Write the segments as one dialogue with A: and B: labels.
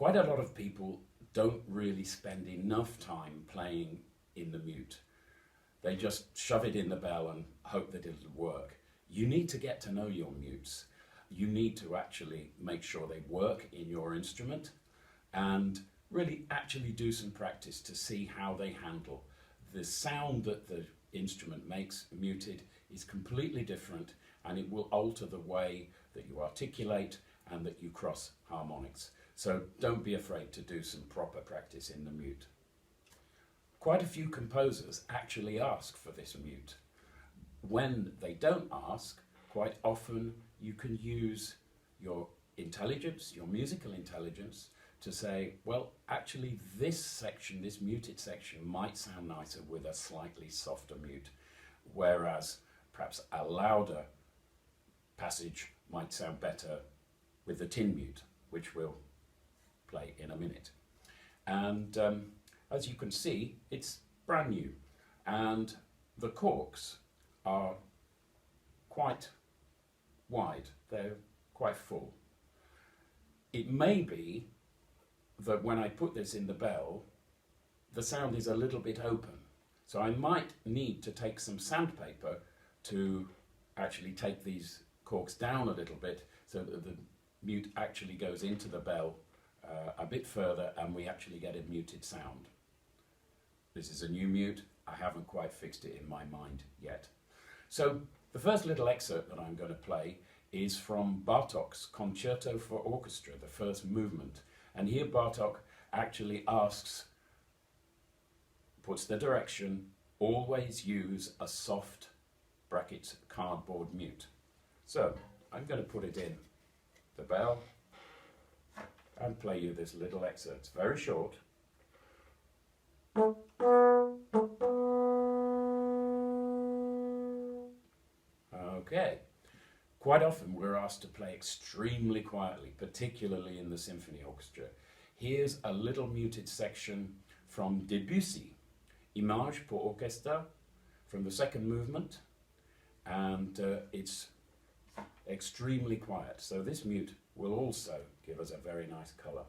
A: quite a lot of people don't really spend enough time playing in the mute. They just shove it in the bell and hope that it'll work. You need to get to know your mutes. You need to actually make sure they work in your instrument and really actually do some practice to see how they handle. The sound that the instrument makes muted is completely different, and it will alter the way that you articulate and that you cross harmonics. So don't be afraid to do some proper practice in the mute. Quite a few composers actually ask for this mute. When they don't ask, quite often you can use your intelligence, your musical intelligence, to say, well, actually this section, this muted section, might sound nicer with a slightly softer mute, whereas perhaps a louder passage might sound better with the tin mute, which we'll play in a minute. And as you can see, it's brand new, and the corks are quite wide, they're quite full. It may be that when I put this in the bell, the sound is a little bit open. So I might need to take some sandpaper to actually take these corks down a little bit so that the mute actually goes into the bell a bit further and we actually get a muted sound. This is a new mute. I haven't quite fixed it in my mind yet. So the first little excerpt that I'm going to play is from Bartók's Concerto for Orchestra, the first movement. And here Bartók actually puts the direction, always use a soft brackets cardboard mute. So I'm going to put it in the bell and play you this little excerpt. It's very short. Okay. Quite often we're asked to play extremely quietly, particularly in the symphony orchestra. Here's a little muted section from Debussy, Image pour orchestre, from the second movement, and it's extremely quiet. So this mute will also give us a very nice colour.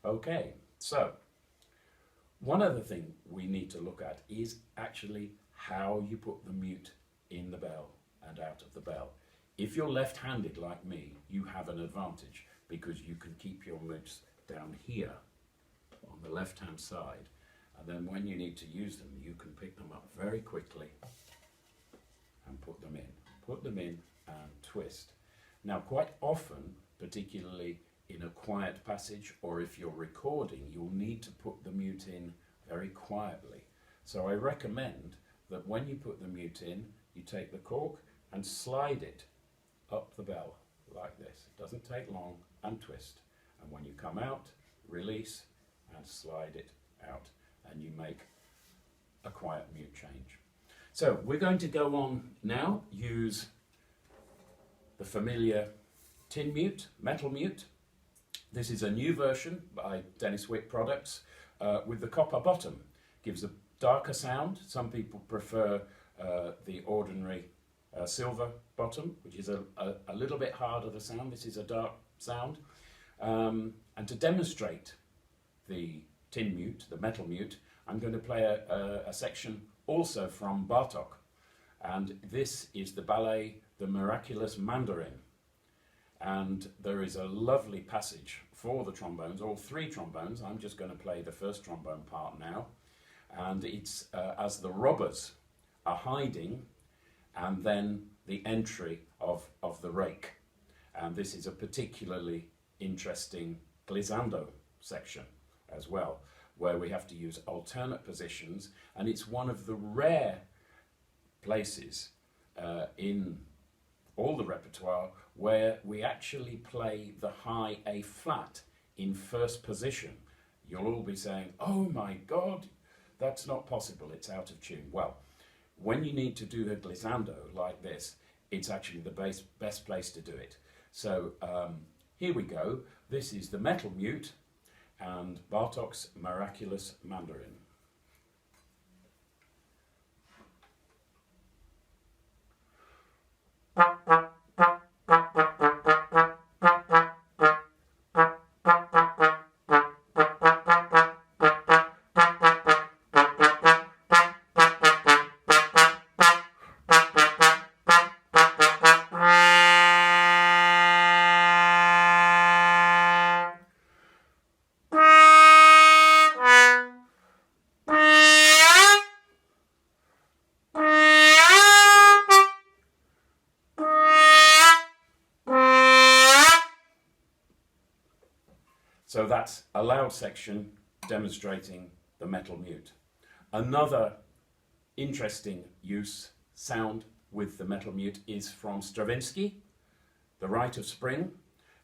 A: Okay, so one other thing we need to look at is actually how you put the mute in the bell and out of the bell. If you're left-handed like me, you have an advantage because you can keep your mutes down here on the left-hand side, and then when you need to use them, you can pick them up very quickly and put them in and twist. Now, quite often, particularly in a quiet passage, or if you're recording, you'll need to put the mute in very quietly. So I recommend that when you put the mute in, you take the cork and slide it up the bell like this. It doesn't take long, and twist. And when you come out, release and slide it out, and you make a quiet mute change. So we're going to go on now, use the familiar tin mute, metal mute. This is a new version by Denis Wick Products with the copper bottom. Gives a darker sound. Some people prefer the ordinary silver bottom, which is a little bit harder the sound. This is a dark sound. And to demonstrate the tin mute, the metal mute, I'm going to play a section also from Bartók. And this is the ballet, The Miraculous Mandarin. And there is a lovely passage for the trombones, all three trombones. I'm just going to play the first trombone part now. And it's as the robbers are hiding, and then the entry of the rake. And this is a particularly interesting glissando section as well, where we have to use alternate positions, and it's one of the rare places in all the repertoire where we actually play the high A flat in first position. You'll all be saying, oh my God, that's not possible, it's out of tune. Well, when you need to do a glissando like this, it's actually the best place to do it. So here we go. This is the metal mute, and Bartók's Miraculous Mandarin. So that's a loud section demonstrating the metal mute. Another interesting sound with the metal mute is from Stravinsky, The Rite of Spring.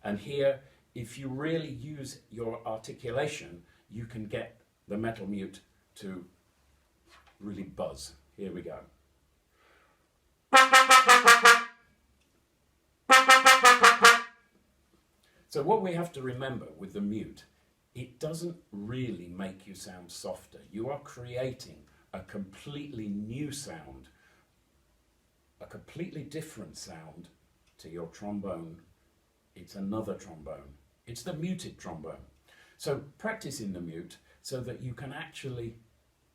A: And here, if you really use your articulation, you can get the metal mute to really buzz. Here we go. So what we have to remember with the mute, it doesn't really make you sound softer. You are creating a completely new sound, a completely different sound to your trombone. It's another trombone. It's the muted trombone. So practice in the mute so that you can actually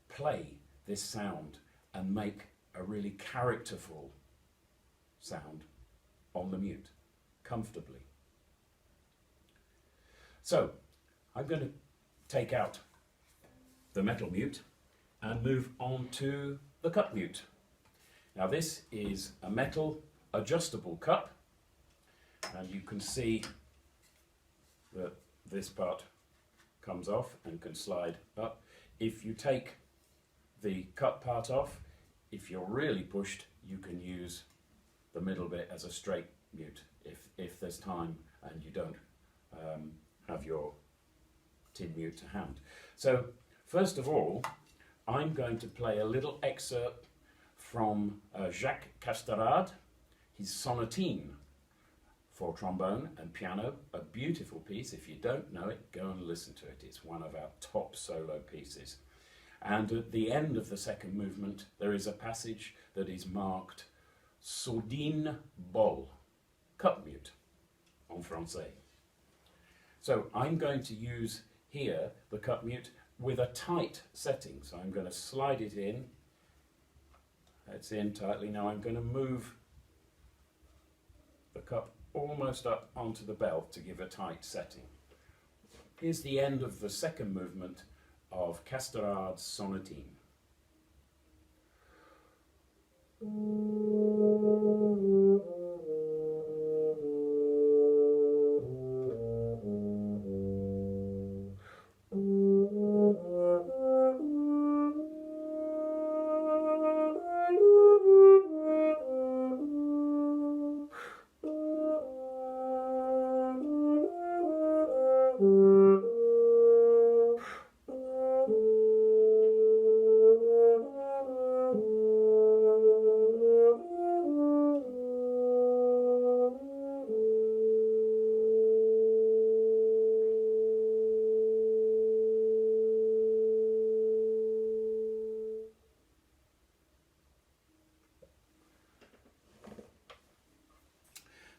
A: play this sound and make a really characterful sound on the mute, comfortably. So, I'm going to take out the metal mute and move on to the cup mute. Now this is a metal adjustable cup, and you can see that this part comes off and can slide up. If you take the cup part off, if you're really pushed, you can use the middle bit as a straight mute if there's time and you don't have your tin mute to hand. So first of all, I'm going to play a little excerpt from Jacques Castorade, his sonatine for trombone and piano, a beautiful piece. If you don't know it, go and listen to it. It's one of our top solo pieces. And at the end of the second movement, there is a passage that is marked sourdine bol, cup mute, en français. So I'm going to use here the cup mute with a tight setting. So I'm going to slide it in. It's in tightly. Now I'm going to move the cup almost up onto the bell to give a tight setting. Here's the end of the second movement of Castorade's sonatine.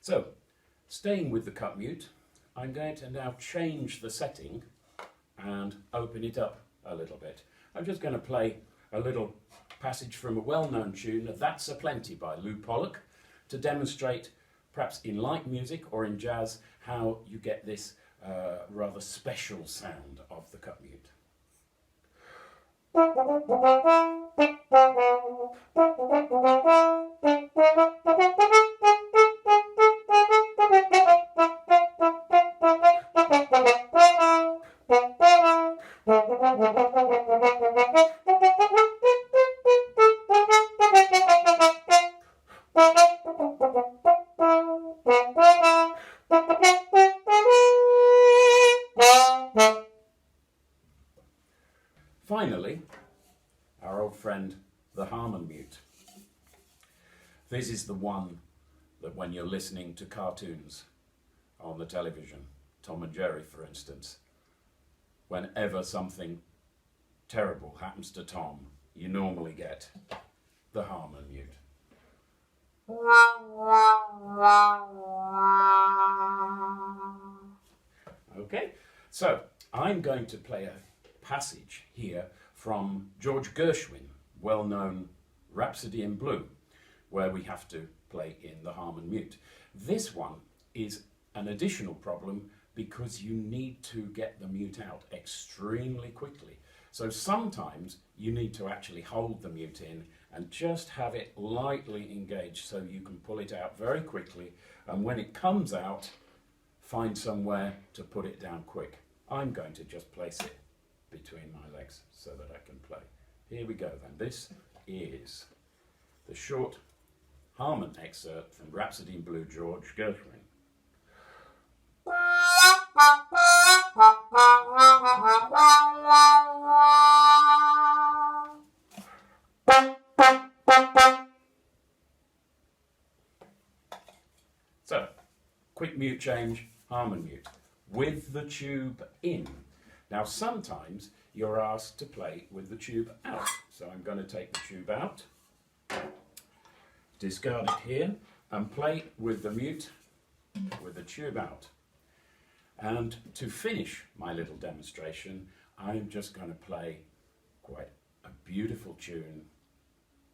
A: So, staying with the cup mute, I'm going to now change the setting and open it up a little bit. I'm just going to play a little passage from a well-known tune, That's a Plenty by Lew Pollack, to demonstrate, perhaps in light music or in jazz, how you get this rather special sound of the cup mute. Finally, our old friend, the Harmon mute. This is the one that when you're listening to cartoons on the television, Tom and Jerry, for instance, whenever something terrible happens to Tom, you normally get the Harmon mute. Okay, so I'm going to play a passage here from George Gershwin, well-known Rhapsody in Blue, where we have to play in the Harmon mute. This one is an additional problem because you need to get the mute out extremely quickly. So sometimes you need to actually hold the mute in and just have it lightly engaged so you can pull it out very quickly, and when it comes out, find somewhere to put it down quick. I'm going to just place it between my legs so that I can play. Here we go then. This is the short Harmon excerpt from Rhapsody in Blue, George Gershwin. So, quick mute change, Harmon mute, with the tube in. Now sometimes you're asked to play with the tube out. So I'm going to take the tube out, discard it here, and play with the mute with the tube out. And to finish my little demonstration, I'm just going to play quite a beautiful tune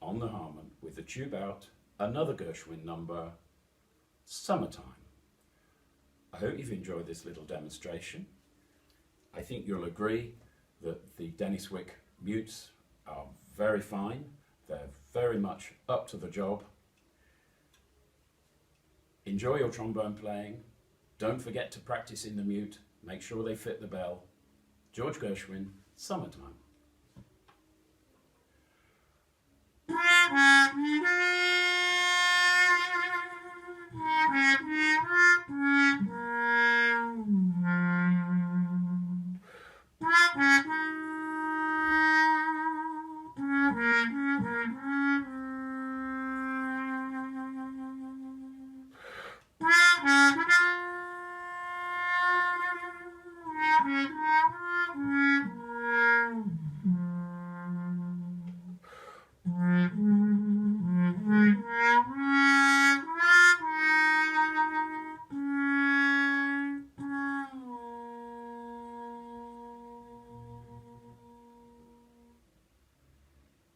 A: on the Harmon with the tube out, another Gershwin number, Summertime. I hope you've enjoyed this little demonstration. I think you'll agree that the Denis Wick mutes are very fine. They're very much up to the job. Enjoy your trombone playing. Don't forget to practice in the mute. Make sure they fit the bell. George Gershwin, Summertime.